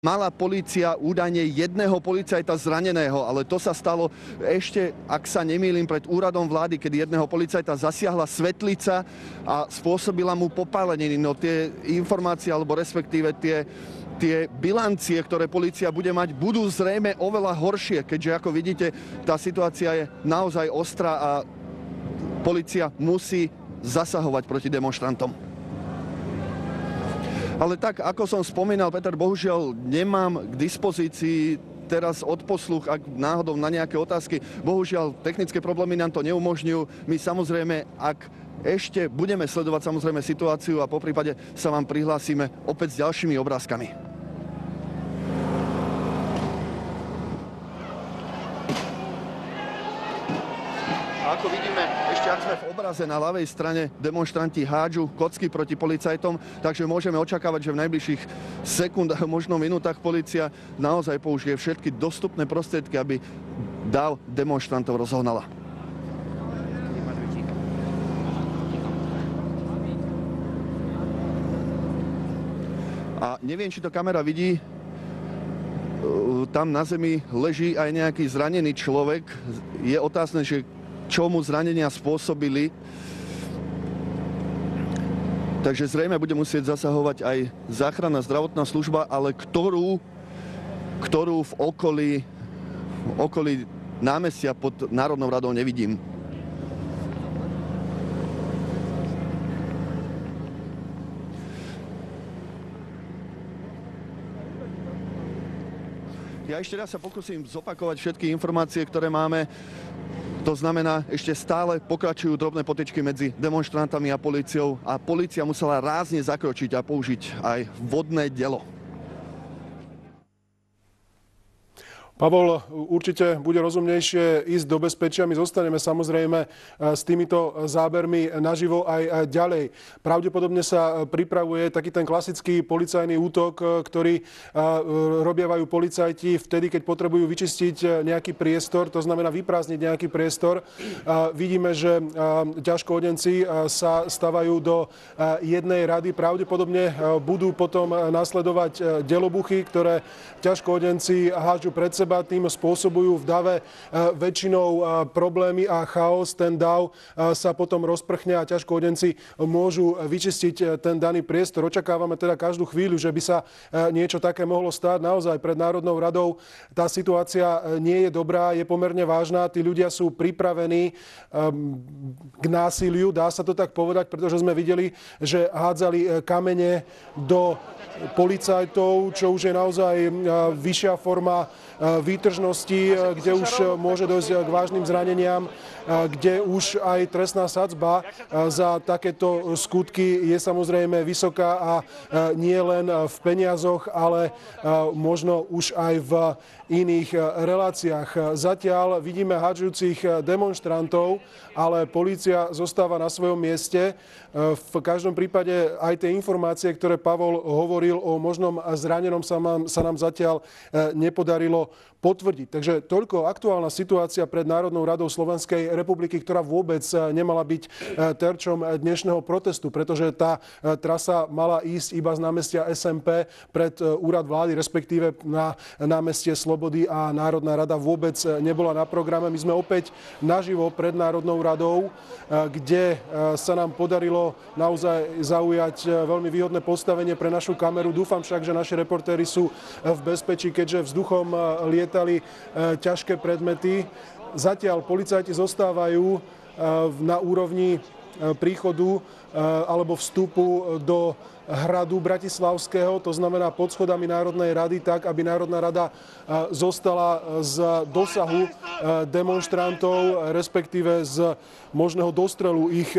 Mala polícia údajne jedného policajta zraneného, ale to sa stalo ešte, ak sa nemýlim, pred úradom vlády, kedy jedného policajta zasiahla svetlica a spôsobila mu popáleniny. No tie informácie, alebo respektíve tie bilancie, ktoré polícia bude mať, budú zrejme oveľa horšie, keďže ako vidíte, tá situácia je naozaj ostrá a polícia musí zasahovať proti demonštrantom. Ale tak, ako som spomínal, Peter, bohužiaľ nemám k dispozícii teraz odposluch, ak náhodou na nejaké otázky. Bohužiaľ, technické problémy nám to neumožňujú. My samozrejme, ak ešte budeme sledovať samozrejme situáciu a poprípade sa vám prihlásime opäť s ďalšími obrázkami. Ako vidíme, ešte ak sme v obraze na ľavej strane, demonštranti hádžu kocky proti policajtom, takže môžeme očakávať, že v najbližších sekundách, možno minútach polícia naozaj použije všetky dostupné prostriedky, aby dáv demonštrantov rozhohnala. A neviem, či to kamera vidí, tam na zemi leží aj nejaký zranený človek. Je otázne, že čo mu zranenia spôsobili. Takže zrejme bude musieť zasahovať aj záchranná zdravotná služba, ale ktorú v okolí námestia pod Národnou radou nevidím. Ja ešte raz sa pokúsim zopakovať všetky informácie, ktoré máme. To znamená, ešte stále pokračujú drobné potečky medzi demonštrantami a políciou a polícia musela rázne zakročiť a použiť aj vodné delo. Pavol, určite bude rozumnejšie ísť do bezpečia. My zostaneme samozrejme s týmito zábermi naživo aj ďalej. Pravdepodobne sa pripravuje taký ten klasický policajný útok, ktorý robievajú policajti vtedy, keď potrebujú vyčistiť nejaký priestor, to znamená vyprázdniť nejaký priestor. Vidíme, že ťažkoodenci sa stavajú do jednej rady. Pravdepodobne budú potom nasledovať delobuchy, ktoré ťažkoodenci hádžu pred seba. Tým spôsobujú v dave väčšinou problémy a chaos. Ten dav sa potom rozprchne a ťažkoodenci môžu vyčistiť ten daný priestor. Očakávame teda každú chvíľu, že by sa niečo také mohlo stať. Naozaj pred Národnou radou tá situácia nie je dobrá, je pomerne vážna. Tí ľudia sú pripravení k násiliu, dá sa to tak povedať, pretože sme videli, že hádzali kamene do policajtov, čo už je naozaj vyššia forma výtržnosti, kde už môže dojsť k vážnym zraneniam, kde už aj trestná sadzba za takéto skutky je samozrejme vysoká a nie len v peniazoch, ale možno už aj v iných reláciách. Zatiaľ vidíme hádžujúcich demonštrantov, ale polícia zostáva na svojom mieste. V každom prípade aj tie informácie, ktoré Pavol hovoril o možnom zranenom, sa nám zatiaľ nepodarilo potvrdiť. Takže toľko aktuálna situácia pred Národnou radou Slovenskej republiky, ktorá vôbec nemala byť terčom dnešného protestu, pretože tá trasa mala ísť iba z námestia SMP pred úrad vlády, respektíve na námestie Slobody a Národná rada vôbec nebola na programe. My sme opäť naživo pred Národnou radou, kde sa nám podarilo naozaj zaujať veľmi výhodné postavenie pre našu kameru. Dúfam však, že naši reportéri sú v bezpečí, keďže vzduchom lietali ťažké predmety. Zatiaľ policajti zostávajú na úrovni príchodu alebo vstupu do hradu Bratislavského, to znamená pod schodami Národnej rady, tak, aby Národná rada zostala z dosahu demonštrantov, respektíve z možného dostrelu ich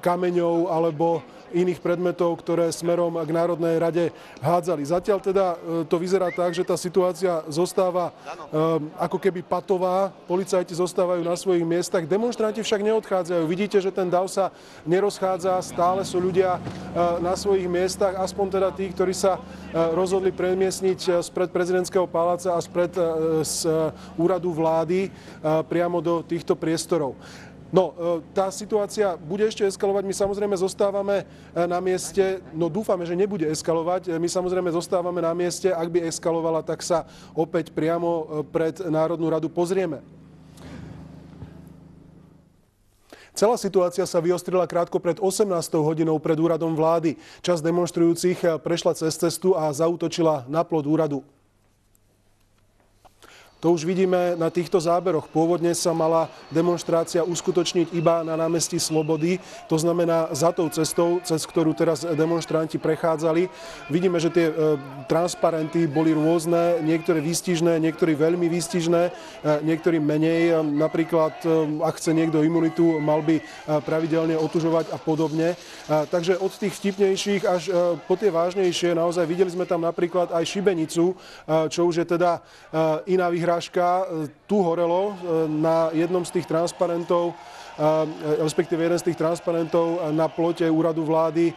kameňov alebo iných predmetov, ktoré smerom k Národnej rade hádzali. Zatiaľ teda to vyzerá tak, že tá situácia zostáva ako keby patová. Policajti zostávajú na svojich miestach. Demonštranti však neodchádzajú. Vidíte, že ten dav sa nerozchádza. Stále sú ľudia na svojich miestach. Aspoň teda tí, ktorí sa rozhodli premiestniť spred prezidentského paláca a spred z úradu vlády priamo do týchto priestorov. No, tá situácia bude ešte eskalovať. My samozrejme zostávame na mieste, no dúfame, že nebude eskalovať. My samozrejme zostávame na mieste. Ak by eskalovala, tak sa opäť priamo pred Národnú radu pozrieme. Celá situácia sa vyostrila krátko pred 18. hodinou pred úradom vlády. Časť demonstrujúcich prešla cez cestu a zaútočila na plot úradu. To už vidíme na týchto záberoch. Pôvodne sa mala demonštrácia uskutočniť iba na námestí Slobody, to znamená za tou cestou, cez ktorú teraz demonštranti prechádzali. Vidíme, že tie transparenty boli rôzne, niektoré výstižné, niektorí veľmi výstižné, niektorí menej. Napríklad, ak chce niekto imunitu, mal by pravidelne otužovať a podobne. Takže od tých vtipnejších až po tie vážnejšie, naozaj videli sme tam napríklad aj šibenicu, čo už je teda iná vyhrážka. Tu horelo na jednom z tých transparentov, respektíve jeden z tých transparentov na plote úradu vlády.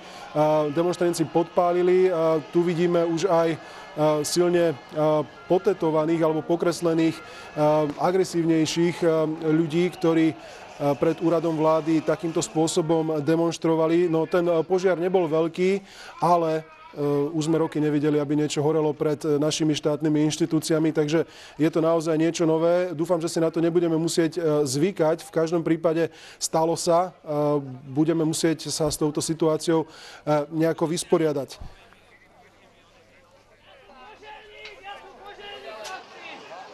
Demonštranti podpálili. Tu vidíme už aj silne potetovaných alebo pokreslených, agresívnejších ľudí, ktorí pred úradom vlády takýmto spôsobom demonštrovali. No ten požiar nebol veľký, ale už sme roky nevideli, aby niečo horelo pred našimi štátnymi inštitúciami, takže je to naozaj niečo nové. Dúfam, že si na to nebudeme musieť zvykať. V každom prípade stalo sa. Budeme musieť sa s touto situáciou nejako vysporiadať.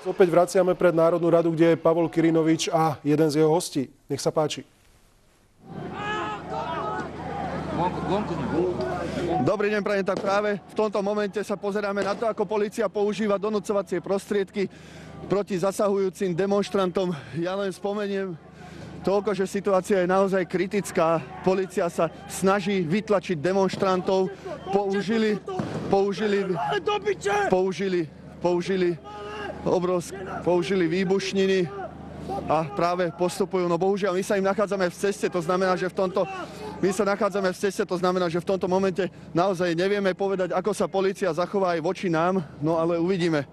Opäť vraciame pred Národnú radu, kde je Pavol Kyrinovič a jeden z jeho hostí. Nech sa páči. Dobrý deň, prajem. Tak práve v tomto momente sa pozeráme na to, ako polícia používa donúcovacie prostriedky proti zasahujúcim demonštrantom. Ja len spomeniem toľko, že situácia je naozaj kritická. Polícia sa snaží vytlačiť demonštrantov. Použili výbušniny a práve postupujú. No bohužiaľ, my sa im nachádzame v ceste, to znamená, že v tomto momente naozaj nevieme povedať, ako sa polícia zachová aj voči nám, no ale uvidíme.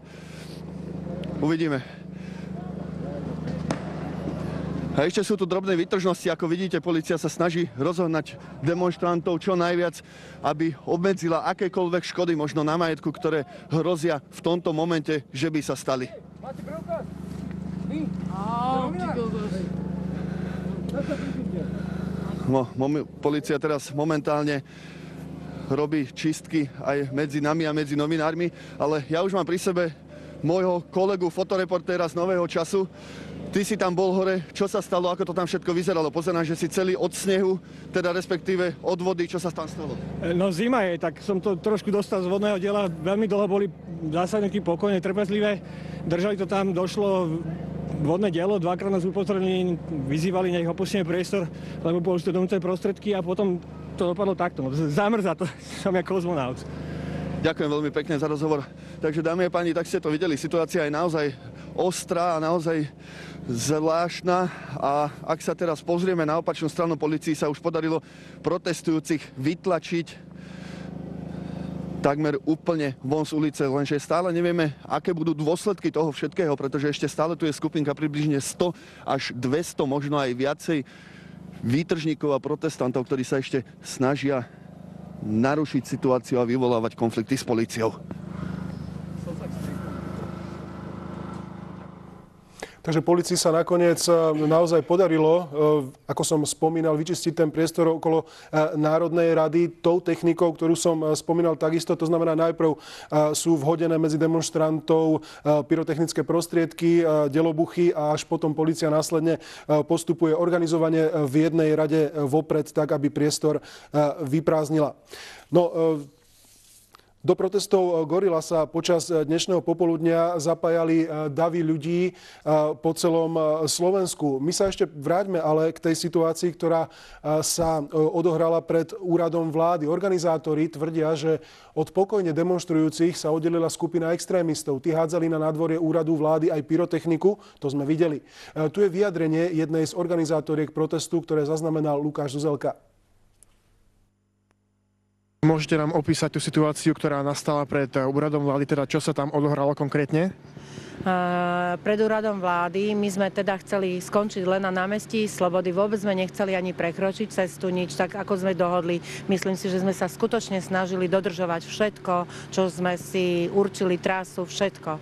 A ešte sú tu drobné výtržnosti, ako vidíte, polícia sa snaží rozohnať demonštrantov čo najviac, aby obmedzila akékoľvek škody, možno na majetku, ktoré hrozia v tomto momente, že by sa stali. Polícia teraz momentálne robí čistky aj medzi nami a medzi novinármi, ale ja už mám pri sebe môjho kolegu, fotoreportéra z Nového času. Ty si tam bol hore, čo sa stalo, ako to tam všetko vyzeralo? Pozerám, že si celý od snehu, teda respektíve od vody, čo sa tam stalo? No zima je, tak som to trošku dostal z vodného diela. Veľmi dlho boli zásadníky pokojne, trpezlivé. Držali to tam, došlo vodné dielo, dvakrát nás upozornili, vyzývali, nech opustíme priestor, lebo boli to donútené prostriedky a potom to dopadlo takto. Zamrzá to, som ako kozmonaut. Ďakujem veľmi pekne za rozhovor. Takže dámy a páni, tak ste to videli, situácia je naozaj ostrá a naozaj zvláštna. A ak sa teraz pozrieme na opačnú stranu, polícii sa už podarilo protestujúcich vytlačiť takmer úplne von z ulice, lenže stále nevieme, aké budú dôsledky toho všetkého, pretože ešte stále tu je skupinka približne 100 až 200, možno aj viacej výtržníkov a protestantov, ktorí sa ešte snažia narušiť situáciu a vyvolávať konflikty s políciou. Takže polícii sa nakoniec naozaj podarilo, ako som spomínal, vyčistiť ten priestor okolo Národnej rady tou technikou, ktorú som spomínal takisto. To znamená, najprv sú vhodené medzi demonstrantov pyrotechnické prostriedky, delobuchy a až potom polícia následne postupuje organizovane v jednej rade vopred, tak aby priestor vyprázdnila. No, do protestov Gorila sa počas dnešného popoludnia zapájali davy ľudí po celom Slovensku. My sa ešte vráťme ale k tej situácii, ktorá sa odohrala pred úradom vlády. Organizátori tvrdia, že od pokojne demonstrujúcich sa oddelila skupina extrémistov. Tí hádzali na nádvorie úradu vlády aj pyrotechniku, to sme videli. Tu je vyjadrenie jednej z organizátoriek protestu, ktoré zaznamenal Lukáš Zuzelka. Môžete nám opísať tú situáciu, ktorá nastala pred úradom vlády, teda čo sa tam odohralo konkrétne? pred úradom vlády. My sme teda chceli skončiť len na námestí Slobody. Vôbec sme nechceli ani prekročiť cestu, nič, tak ako sme dohodli. Myslím si, že sme sa skutočne snažili dodržovať všetko, čo sme si určili, trasu, všetko.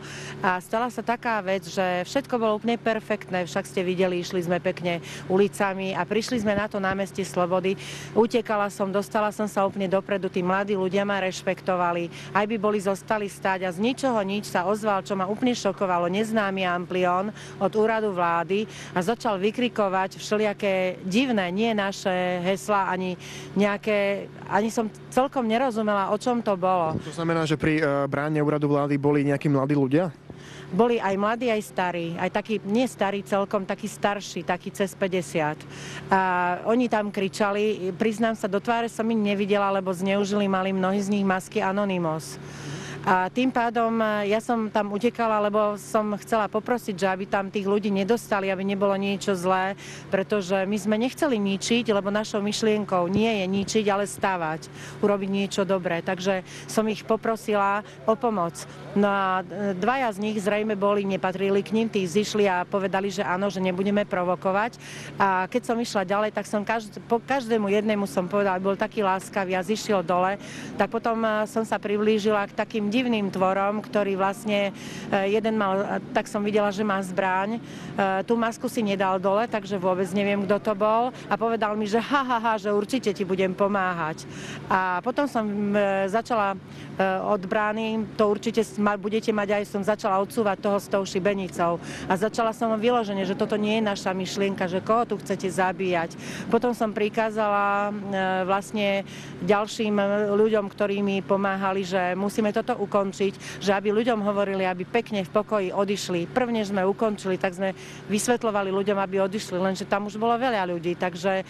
A stala sa taká vec, že všetko bolo úplne perfektné. Však ste videli, išli sme pekne ulicami a prišli sme na to námestie Slobody. Utekala som, dostala som sa úplne dopredu, tí mladí ľudia ma rešpektovali, aj by boli zostali stáť a z ničoho nič sa ozval, čo ma úplne šokovalo, neznámy Amplión od úradu vlády a začal vykrikovať všelijaké divné, nie naše heslá, ani nejaké, ani som celkom nerozumela, o čom to bolo. To znamená, že pri bráne úradu vlády boli nejakí mladí ľudia? Boli aj mladí, aj starí, aj takí, nie starí celkom, takí starší, takí cez 50. A oni tam kričali, priznám sa, do tváre som ich nevidela, lebo zneužili, mali mnohí z nich masky Anonymous. A tým pádom ja som tam utekala, lebo som chcela poprosiť, že aby tam tých ľudí nedostali, aby nebolo niečo zlé, pretože my sme nechceli ničiť, lebo našou myšlienkou nie je ničiť, ale stavať, urobiť niečo dobré. Takže som ich poprosila o pomoc. No a dvaja z nich zrejme nepatrili k ním, tí zišli a povedali, že áno, že nebudeme provokovať. A keď som išla ďalej, tak som každému jednému som povedala, bol taký láskavý a zišiel dole, tak potom som sa priblížila k takým divným tvorom, ktorý vlastne jeden mal, tak som videla, že má zbraň. Tú masku si nedal dole, takže vôbec neviem, kto to bol. A povedal mi, že že určite ti budem pomáhať. A potom som začala od brány, to určite budete mať, aj som začala odsúvať toho s tou šibenicou. A začala som vyloženie, že toto nie je naša myšlienka, že koho tu chcete zabíjať. Potom som prikázala vlastne ďalším ľuďom, ktorí mi pomáhali, že musíme toto ukončiť, že aby ľuďom hovorili, aby pekne v pokoji odišli. Prvne sme ukončili, tak sme vysvetľovali ľuďom, aby odišli, lenže tam už bolo veľa ľudí, takže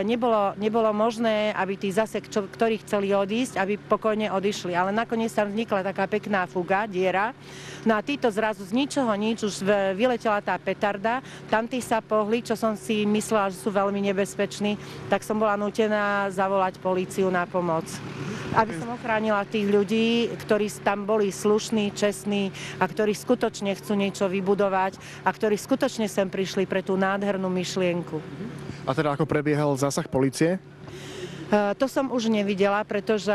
nebolo možné, aby tí zase, ktorí chceli odísť, aby pokojne odišli. Ale nakoniec tam vznikla taká pekná fuga, diera. No a títo zrazu z ničoho nič, už vyletela tá petarda, tamtí sa pohli, čo som si myslela, že sú veľmi nebezpeční, tak som bola nútená zavolať políciu na pomoc. Aby som ochránila tých ľudí, ktorí tam boli slušní, čestní a ktorí skutočne chcú niečo vybudovať a ktorí skutočne sem prišli pre tú nádhernú myšlienku. A teda ako prebiehal zásah polície? To som už nevidela, pretože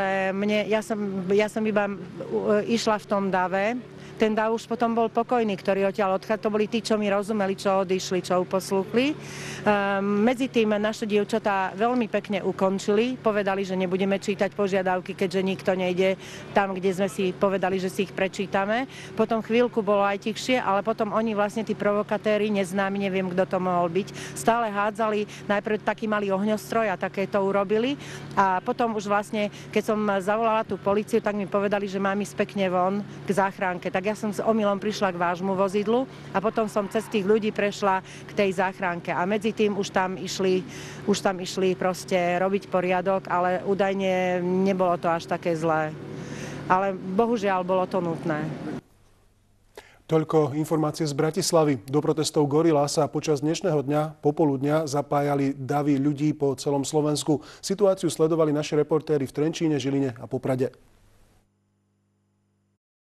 ja som iba išla v tom dave. Ten dav už potom bol pokojný, ktorý odtiaľ odchádzal. To boli tí, čo mi rozumeli, čo odišli, čo uposlúchli. Medzi tým naše dievčatá veľmi pekne ukončili. Povedali, že nebudeme čítať požiadavky, keďže nikto nejde tam, kde sme si povedali, že si ich prečítame. Potom chvíľku bolo aj tichšie, ale potom oni vlastne, tí provokatéri, neznámi, neviem, kto to mohol byť, stále hádzali. Najprv taký malý ohňostroj a také to urobili. A potom už vlastne, keď som zavolala tú políciu, tak mi povedali, že mám ísť pekne von k záchranke. Tak ja som s omylom prišla k vášmu vozidlu a potom som cez tých ľudí prešla k tej záchranke. A medzi tým už tam išli proste robiť poriadok, ale údajne nebolo to až také zlé. Ale bohužiaľ bolo to nutné. Toľko informácie z Bratislavy. Do protestov Gorila sa počas dnešného dňa popoludňa zapájali davy ľudí po celom Slovensku. Situáciu sledovali naši reportéri v Trenčíne, Žiline a Poprade.